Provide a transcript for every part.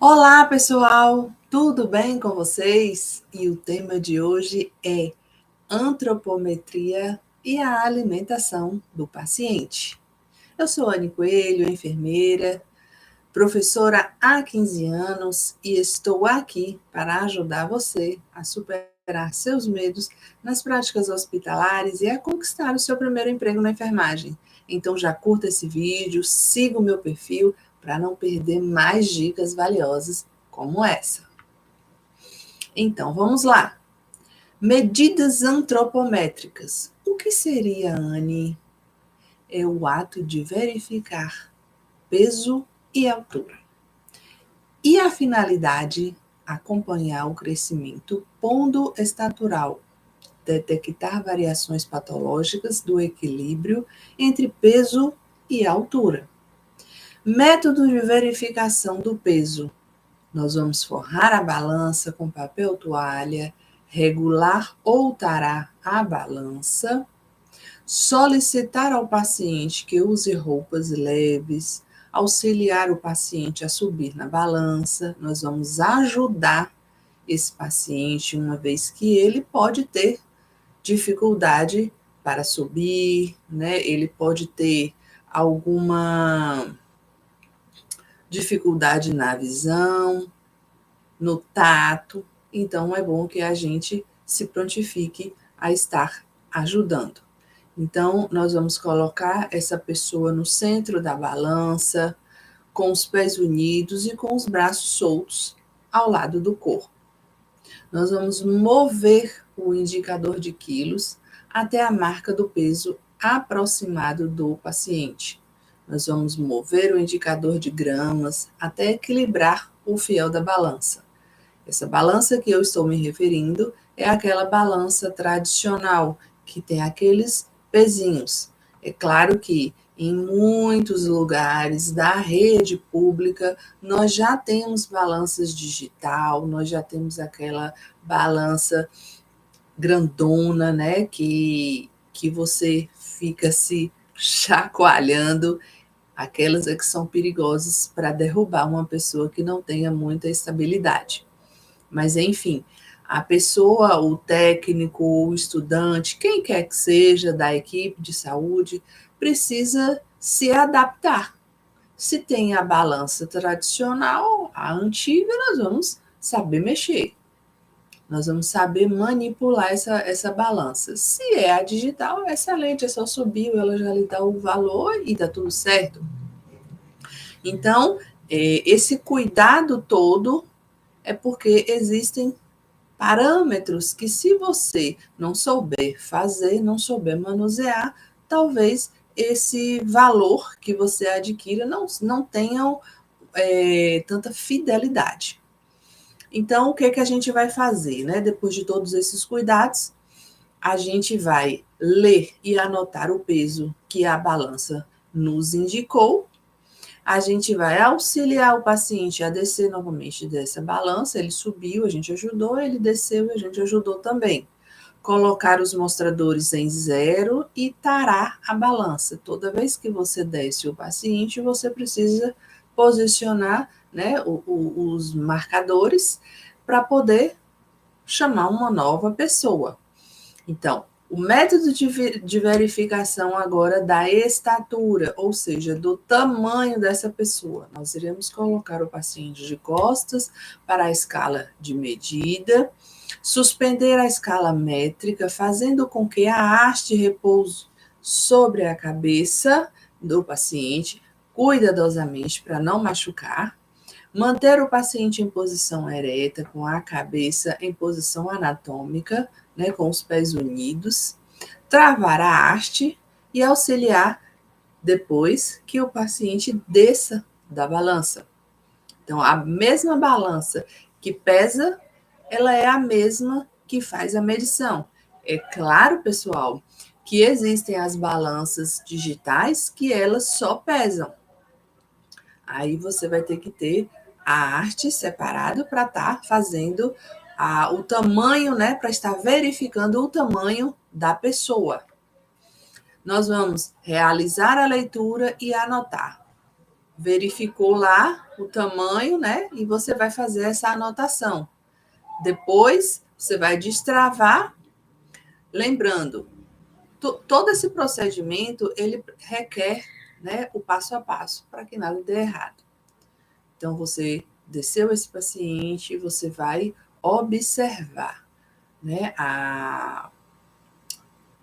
Olá, pessoal! Tudo bem com vocês? E o tema de hoje é antropometria e a alimentação do paciente. Eu sou Anne Coelho, enfermeira, professora há 15 anos e estou aqui para ajudar você a superar seus medos nas práticas hospitalares e a conquistar o seu primeiro emprego na enfermagem. Então já curta esse vídeo, siga o meu perfil para não perder mais dicas valiosas como essa. Então vamos lá. Medidas antropométricas. O que seria, Anne? É o ato de verificar peso e altura. E a finalidade, acompanhar o crescimento pondo-estatural, detectar variações patológicas do equilíbrio entre peso e altura. Método de verificação do peso. Nós vamos forrar a balança com papel toalha, regular ou tarar a balança, solicitar ao paciente que use roupas leves, auxiliar o paciente a subir na balança. Nós vamos ajudar esse paciente, uma vez que ele pode ter dificuldade para subir, né? Ele pode ter alguma dificuldade na visão, no tato. Então, é bom que a gente se prontifique a estar ajudando. Então, nós vamos colocar essa pessoa no centro da balança, com os pés unidos e com os braços soltos ao lado do corpo. Nós vamos mover o indicador de quilos até a marca do peso aproximado do paciente. Nós vamos mover o indicador de gramas até equilibrar o fiel da balança. Essa balança que eu estou me referindo é aquela balança tradicional, que tem aqueles pezinhos. É claro que em muitos lugares da rede pública nós já temos balanças digital, nós já temos aquela balança grandona, né, que você fica se chacoalhando, aquelas é que são perigosas para derrubar uma pessoa que não tenha muita estabilidade. Mas, enfim, a pessoa, o técnico, o estudante, quem quer que seja da equipe de saúde, precisa se adaptar. Se tem a balança tradicional, a antiga, nós vamos saber mexer. Nós vamos saber manipular essa balança. Se é a digital, é excelente, é só subir, ela já lhe dá o valor e dá tudo certo. Então, esse cuidado todo é porque existem parâmetros que, se você não souber fazer, não souber manusear, talvez esse valor que você adquira não tenha tanta fidelidade. Então, o que, que a gente vai fazer, né? Depois de todos esses cuidados, a gente vai ler e anotar o peso que a balança nos indicou. A gente vai auxiliar o paciente a descer novamente dessa balança. Ele subiu, a gente ajudou, ele desceu e a gente ajudou também. Colocar os mostradores em zero e tarar a balança. Toda vez que você desce o paciente, você precisa posicionar, né, os marcadores para poder chamar uma nova pessoa. Então, o método de verificação agora da estatura, ou seja, do tamanho dessa pessoa. Nós iremos colocar o paciente de costas para a escala de medida, suspender a escala métrica, fazendo com que a haste repouse sobre a cabeça do paciente, cuidadosamente para não machucar. Manter o paciente em posição ereta, com a cabeça em posição anatômica, né, com os pés unidos, travar a haste e auxiliar depois que o paciente desça da balança. Então, a mesma balança que pesa, ela é a mesma que faz a medição. É claro, pessoal, que existem as balanças digitais que elas só pesam. Aí você vai ter que ter a arte separado para estar fazendo o tamanho, né? Para estar verificando o tamanho da pessoa. Nós vamos realizar a leitura e anotar. verificou lá o tamanho, né? E você vai fazer essa anotação. Depois, você vai destravar, lembrando, todo esse procedimento, ele requer, né, o passo a passo, para que nada dê errado. Então, você desceu esse paciente, você vai observar, né,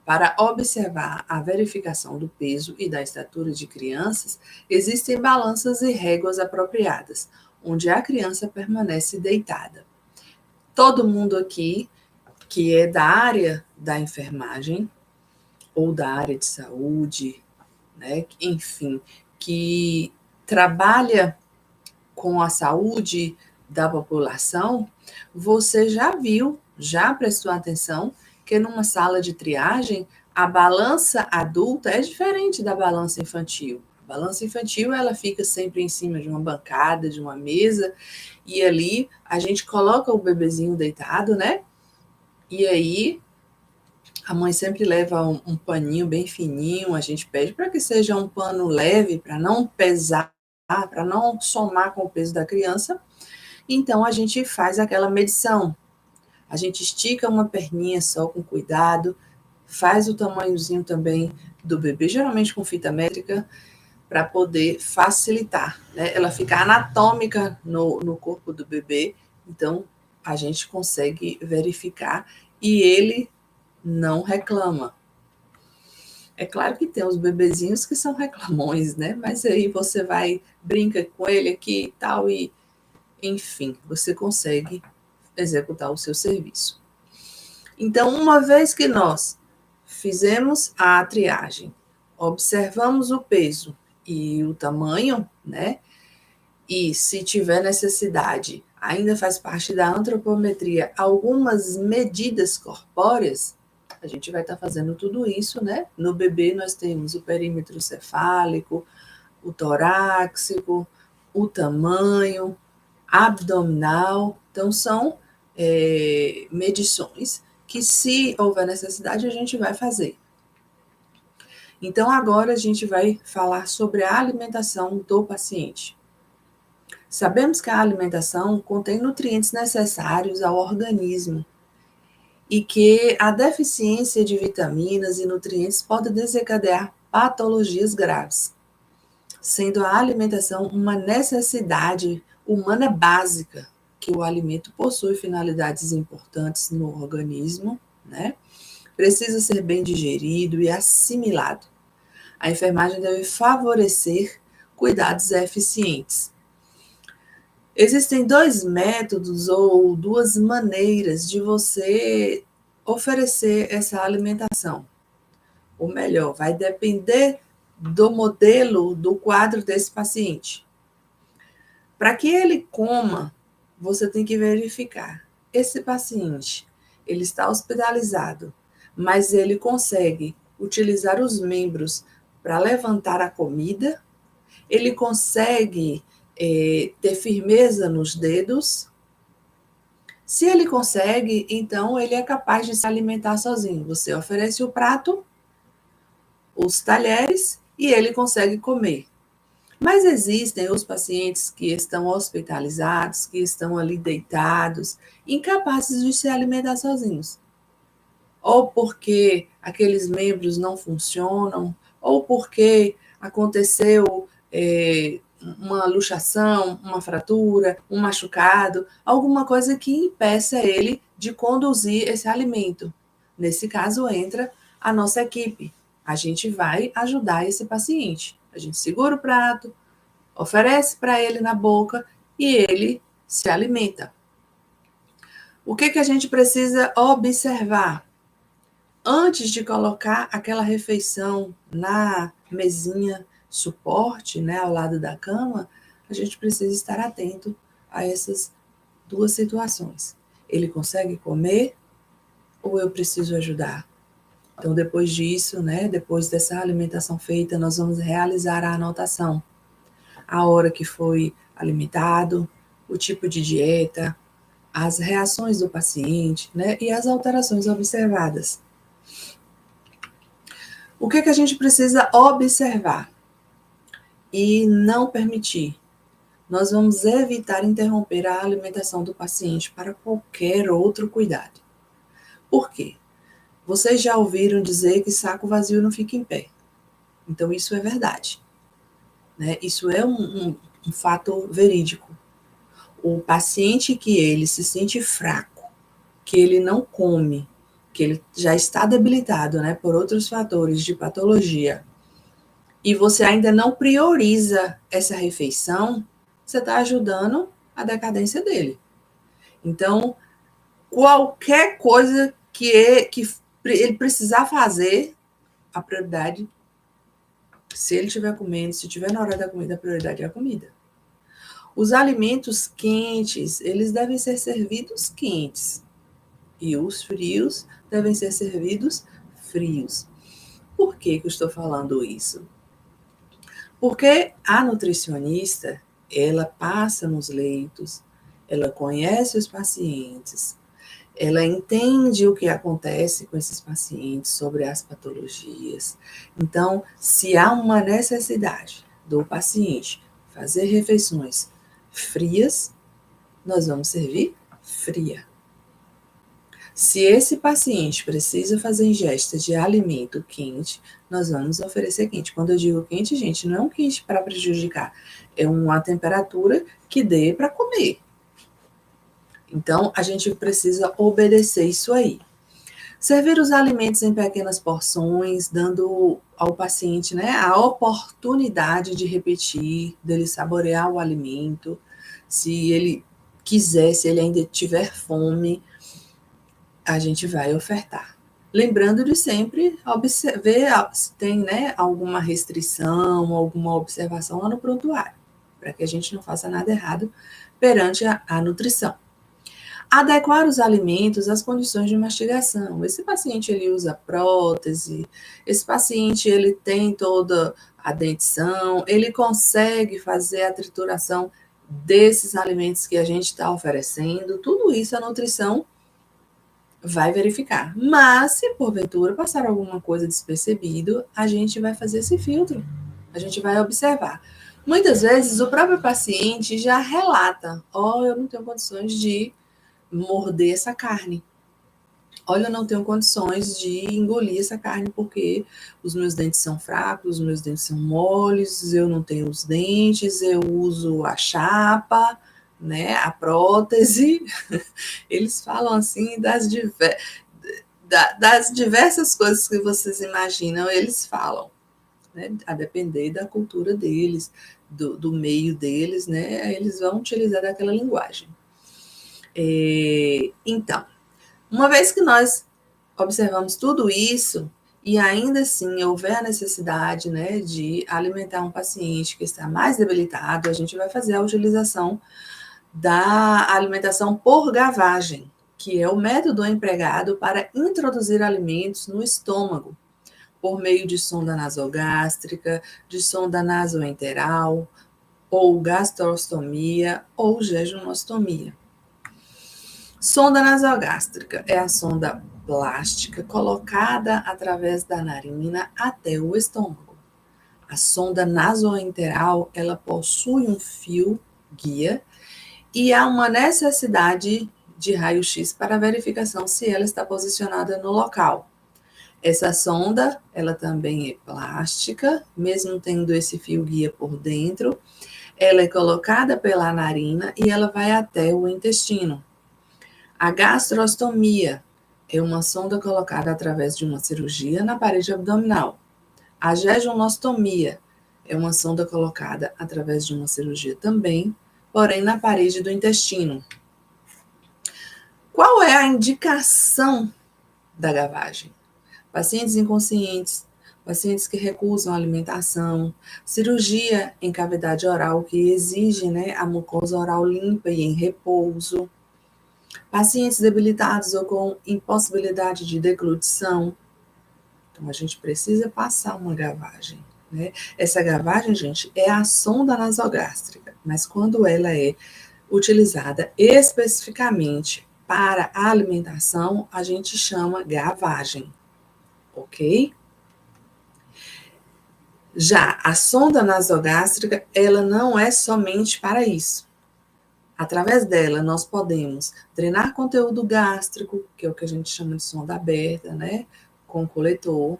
para observar a verificação do peso e da estatura de crianças, existem balanças e réguas apropriadas, onde a criança permanece deitada. Todo mundo aqui que é da área da enfermagem ou da área de saúde, né, enfim, que trabalha com a saúde da população, você já viu, já prestou atenção que numa sala de triagem a balança adulta é diferente da balança infantil. A balança infantil ela fica sempre em cima de uma bancada, de uma mesa, e ali a gente coloca o bebezinho deitado, né? E aí a mãe sempre leva um paninho bem fininho, a gente pede para que seja um pano leve, para não pesar, para não somar com o peso da criança. Então a gente faz aquela medição. A gente estica uma perninha só com cuidado, faz o tamanhozinho também do bebê, geralmente com fita métrica, para poder facilitar, né? Ela fica anatômica no corpo do bebê, então a gente consegue verificar e ele não reclama. É claro que tem os bebezinhos que são reclamões, né? Mas aí você vai, brinca com ele aqui e tal, e enfim, você consegue executar o seu serviço. Então, uma vez que nós fizemos a triagem, observamos o peso e o tamanho, né? E se tiver necessidade, ainda faz parte da antropometria, algumas medidas corpóreas, a gente vai estar fazendo tudo isso, né? No bebê nós temos o perímetro cefálico, o torácico, o tamanho, abdominal. Então, são medições que, se houver necessidade, a gente vai fazer. Então, agora a gente vai falar sobre a alimentação do paciente. Sabemos que a alimentação contém nutrientes necessários ao organismo e que a deficiência de vitaminas e nutrientes pode desencadear patologias graves, sendo a alimentação uma necessidade humana básica, que o alimento possui finalidades importantes no organismo, né? Precisa ser bem digerido e assimilado. A enfermagem deve favorecer cuidados eficientes. Existem dois métodos ou duas maneiras de você oferecer essa alimentação. Ou melhor, vai depender do modelo do quadro desse paciente. Para que ele coma, você tem que verificar. Esse paciente, ele está hospitalizado, mas ele consegue utilizar os membros para levantar a comida, ele consegue ter firmeza nos dedos. Se ele consegue, então ele é capaz de se alimentar sozinho. Você oferece o prato, os talheres e ele consegue comer. Mas existem os pacientes que estão hospitalizados, que estão ali deitados, incapazes de se alimentar sozinhos. Ou porque aqueles membros não funcionam, ou porque aconteceu uma luxação, uma fratura, um machucado, alguma coisa que impeça ele de conduzir esse alimento. Nesse caso, entra a nossa equipe. A gente vai ajudar esse paciente. A gente segura o prato, oferece para ele na boca e ele se alimenta. O que a gente precisa observar? Antes de colocar aquela refeição na mesinha suporte, né, ao lado da cama, a gente precisa estar atento a essas duas situações. Ele consegue comer ou eu preciso ajudar? Então, depois disso, né, depois dessa alimentação feita, nós vamos realizar a anotação. A hora que foi alimentado, o tipo de dieta, as reações do paciente, né, e as alterações observadas. O que a gente precisa observar? e não permitir. Nós vamos evitar interromper a alimentação do paciente para qualquer outro cuidado. Por quê? Vocês já ouviram dizer que saco vazio não fica em pé. Então, isso é verdade, né? Isso é um fato verídico. O paciente que ele se sente fraco, que ele não come, que ele já está debilitado, né, por outros fatores de patologia, e você ainda não prioriza essa refeição, você está ajudando a decadência dele. Então, qualquer coisa que ele precisar fazer, a prioridade, se ele estiver comendo, se estiver na hora da comida, a prioridade é a comida. Os alimentos quentes, eles devem ser servidos quentes. E os frios devem ser servidos frios. Por que eu estou falando isso? Porque a nutricionista, ela passa nos leitos, ela conhece os pacientes, ela entende o que acontece com esses pacientes sobre as patologias. Então, se há uma necessidade do paciente fazer refeições frias, nós vamos servir fria. Se esse paciente precisa fazer ingesta de alimento quente, nós vamos oferecer quente. Quando eu digo quente, gente, não é um quente para prejudicar, é uma temperatura que dê para comer. Então, a gente precisa obedecer isso aí. Servir os alimentos em pequenas porções, dando ao paciente, né, a oportunidade de repetir, dele saborear o alimento, se ele quiser, se ele ainda tiver fome, a gente vai ofertar. Lembrando de sempre ver se tem, né, alguma restrição, alguma observação lá no prontuário, para que a gente não faça nada errado perante a nutrição. Adequar os alimentos às condições de mastigação. Esse paciente ele usa prótese, esse paciente ele tem toda a dentição, ele consegue fazer a trituração desses alimentos que a gente está oferecendo. Tudo isso a nutrição vai verificar. Mas se porventura passar alguma coisa despercebido, a gente vai fazer esse filtro. A gente vai observar. Muitas vezes o próprio paciente já relata: eu não tenho condições de morder essa carne. Olha, eu não tenho condições de engolir essa carne porque os meus dentes são fracos, os meus dentes são moles, eu não tenho os dentes, eu uso a chapa, né, a prótese. Eles falam assim das diversas coisas que vocês imaginam, eles falam, né, a depender da cultura deles, do meio deles, né, eles vão utilizar daquela linguagem. Então, uma vez que nós observamos tudo isso, e ainda assim houver a necessidade, né, de alimentar um paciente que está mais debilitado, a gente vai fazer a utilização da alimentação por gavagem, que é o método empregado para introduzir alimentos no estômago, por meio de sonda nasogástrica, de sonda nasoenteral, ou gastrostomia, ou jejunostomia. Sonda nasogástrica é a sonda plástica colocada através da narina até o estômago. A sonda nasoenteral, ela possui um fio guia e há uma necessidade de raio-x para verificação se ela está posicionada no local. Essa sonda, ela também é plástica, mesmo tendo esse fio guia por dentro, ela é colocada pela narina e ela vai até o intestino. A gastrostomia é uma sonda colocada através de uma cirurgia na parede abdominal. A jejunostomia é uma sonda colocada através de uma cirurgia também, porém na parede do intestino. Qual é a indicação da gavagem? Pacientes inconscientes, pacientes que recusam a alimentação, cirurgia em cavidade oral que exige, né, a mucosa oral limpa e em repouso, pacientes debilitados ou com impossibilidade de deglutição. Então, a gente precisa passar uma gavagem, né? Essa gavagem, gente, é a sonda nasogástrica, mas quando ela é utilizada especificamente para a alimentação, a gente chama gavagem, ok? Já a sonda nasogástrica, ela não é somente para isso. Através dela, nós podemos drenar conteúdo gástrico, que é o que a gente chama de sonda aberta, né, com coletor,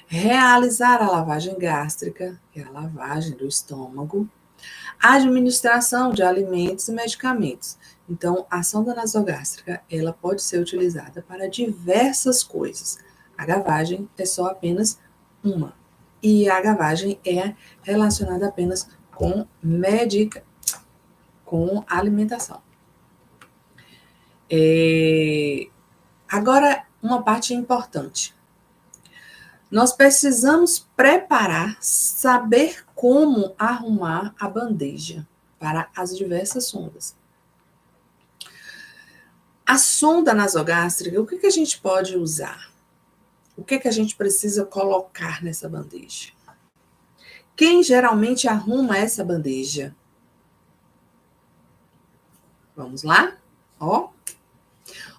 realizar a lavagem gástrica, que é a lavagem do estômago, administração de alimentos e medicamentos. Então, a sonda nasogástrica, ela pode ser utilizada para diversas coisas. A gavagem é só apenas uma. E a gavagem é relacionada apenas com com alimentação. Agora, uma parte importante. Nós precisamos preparar, saber como arrumar a bandeja para as diversas sondas. A sonda nasogástrica, o que a gente pode usar? O que a gente precisa colocar nessa bandeja? Quem geralmente arruma essa bandeja? Vamos lá? Ó.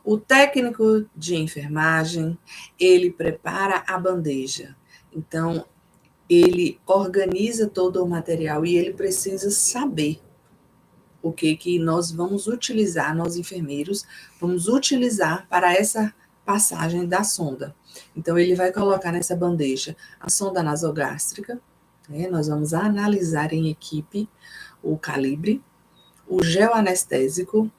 O técnico de enfermagem, ele prepara a bandeja. Então, ele organiza todo o material e ele precisa saber o que nós vamos utilizar, nós enfermeiros, vamos utilizar para essa passagem da sonda. Então, ele vai colocar nessa bandeja a sonda nasogástrica, né? Nós vamos analisar em equipe o calibre, o gel anestésico,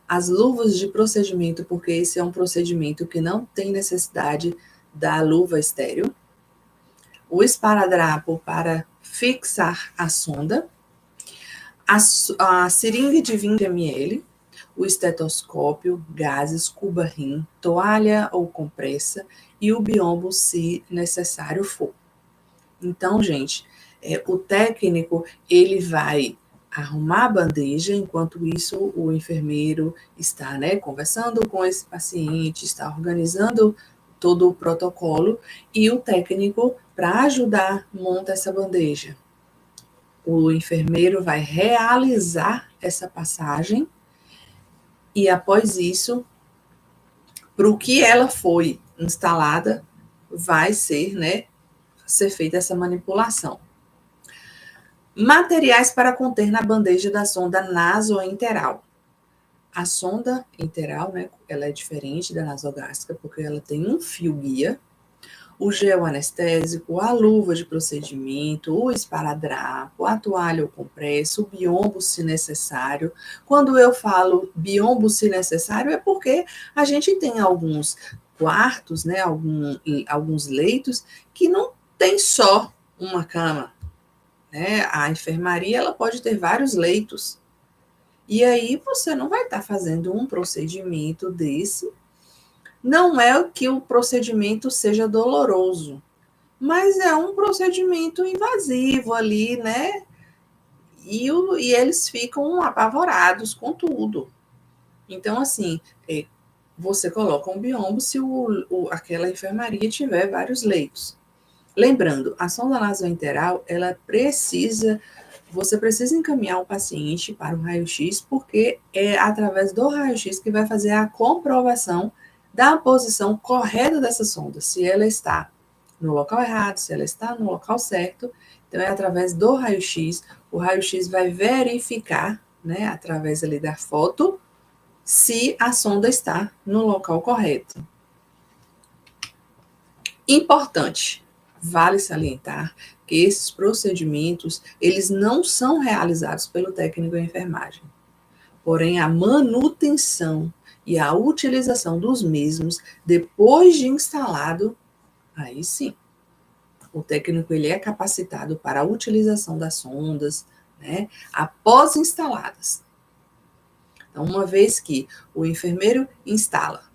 as luvas de procedimento, porque esse é um procedimento que não tem necessidade da luva estéreo, o esparadrapo para fixar a sonda, a seringa de 20 ml, o estetoscópio, gases, cuba-rim, toalha ou compressa e o biombo, se necessário for. Então, gente, o técnico, ele vai arrumar a bandeja, enquanto isso o enfermeiro está, né, conversando com esse paciente, está organizando todo o protocolo, e o técnico, para ajudar, monta essa bandeja. O enfermeiro vai realizar essa passagem e, após isso, para o que ela foi instalada, vai ser, né, ser feita essa manipulação. Materiais para conter na bandeja da sonda nasoenteral. A sonda enteral, né, ela é diferente da nasogástrica, porque ela tem um fio guia, o gel anestésico, a luva de procedimento, o esparadrapo, a toalha ou compresso, o biombo, se necessário. Quando eu falo biombo, se necessário, é porque a gente tem alguns quartos, né, alguns leitos, que não tem só uma cama, né? A enfermaria, ela pode ter vários leitos. E aí você não vai estar fazendo um procedimento desse. Não é que o procedimento seja doloroso, mas é um procedimento invasivo ali, né? E eles ficam apavorados com tudo. Então, assim, você coloca um biombo se aquela enfermaria tiver vários leitos. Lembrando, a sonda nasoenteral, você precisa encaminhar o paciente para o raio-x, porque é através do raio-x que vai fazer a comprovação da posição correta dessa sonda, se ela está no local errado, se ela está no local certo. Então, é através do raio-x, o raio-x vai verificar, né, através ali da foto, se a sonda está no local correto. Importante, vale salientar que esses procedimentos, eles não são realizados pelo técnico de enfermagem. Porém, a manutenção e a utilização dos mesmos, depois de instalado, aí sim, o técnico, ele é capacitado para a utilização das sondas, né, após instaladas. Então, uma vez que o enfermeiro instala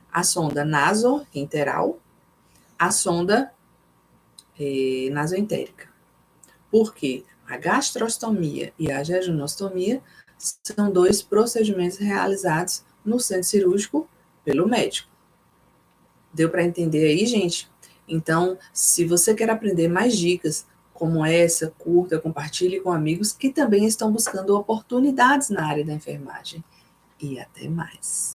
a sonda nasoenteral, a sonda nasoentérica. Porque a gastrostomia e a jejunostomia são dois procedimentos realizados no centro cirúrgico pelo médico. Deu para entender aí, gente? Então, se você quer aprender mais dicas como essa, curta, compartilhe com amigos que também estão buscando oportunidades na área da enfermagem. E até mais.